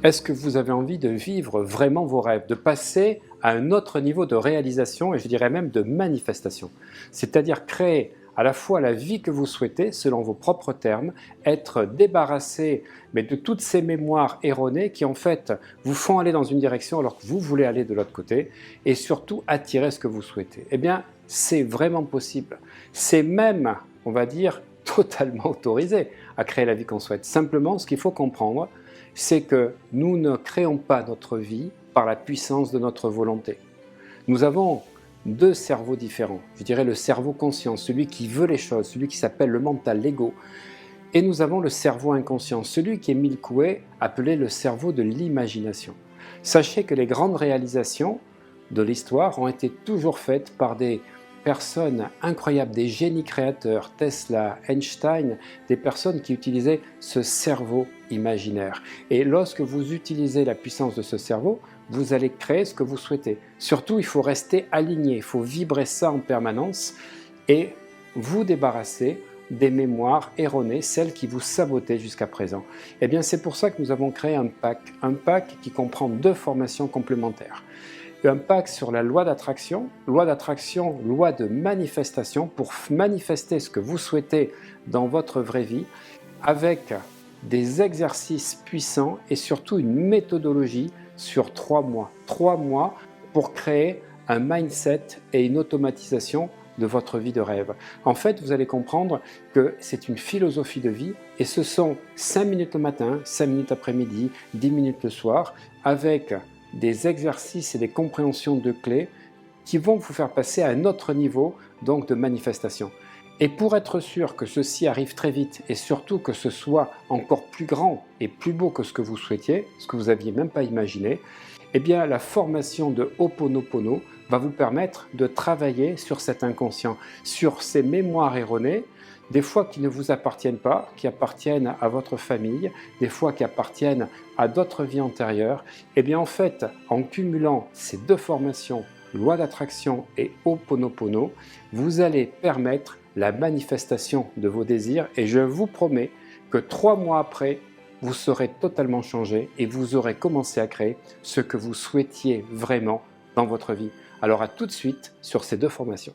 Est-ce que vous avez envie de vivre vraiment vos rêves, de passer à un autre niveau de réalisation et je dirais même de manifestation? C'est-à-dire créer à la fois la vie que vous souhaitez selon vos propres termes, être débarrassé de toutes ces mémoires erronées qui en fait vous font aller dans une direction alors que vous voulez aller de l'autre côté et surtout attirer ce que vous souhaitez. Eh bien, c'est vraiment possible. C'est même, on va dire, totalement autorisé à créer la vie qu'on souhaite. Simplement, ce qu'il faut comprendre, c'est que nous ne créons pas notre vie par la puissance de notre volonté. Nous avons deux cerveaux différents. Je dirais le cerveau conscient, celui qui veut les choses, celui qui s'appelle le mental, l'ego. Et nous avons le cerveau inconscient, celui qui est Milkoué, appelé le cerveau de l'imagination. Sachez que les grandes réalisations de l'histoire ont été toujours faites par des personnes incroyables, des génies créateurs, Tesla, Einstein, des personnes qui utilisaient ce cerveau imaginaire. Et lorsque vous utilisez la puissance de ce cerveau, vous allez créer ce que vous souhaitez. Surtout, il faut rester aligné, il faut vibrer ça en permanence et vous débarrasser des mémoires erronées, celles qui vous sabotaient jusqu'à présent. Eh bien, c'est pour ça que nous avons créé un pack qui comprend deux formations complémentaires. Un pack sur la loi d'attraction, loi de manifestation pour manifester ce que vous souhaitez dans votre vraie vie avec des exercices puissants et surtout une méthodologie sur 3 mois. 3 mois pour créer un mindset et une automatisation de votre vie de rêve. En fait, vous allez comprendre que c'est une philosophie de vie et ce sont 5 minutes le matin, 5 minutes après-midi, 10 minutes le soir avec des exercices et des compréhensions de clés qui vont vous faire passer à un autre niveau donc de manifestation. Et pour être sûr que ceci arrive très vite et surtout que ce soit encore plus grand et plus beau que ce que vous souhaitiez, ce que vous n'aviez même pas imaginé, eh bien la formation de Ho'oponopono va vous permettre de travailler sur cet inconscient, sur ces mémoires erronées, des fois qui ne vous appartiennent pas, qui appartiennent à votre famille, des fois qui appartiennent à d'autres vies antérieures. Eh bien en fait, en cumulant ces deux formations, loi d'attraction et Ho'oponopono, vous allez permettre la manifestation de vos désirs et je vous promets que 3 mois après, vous serez totalement changé et vous aurez commencé à créer ce que vous souhaitiez vraiment dans votre vie. Alors à tout de suite sur ces deux formations.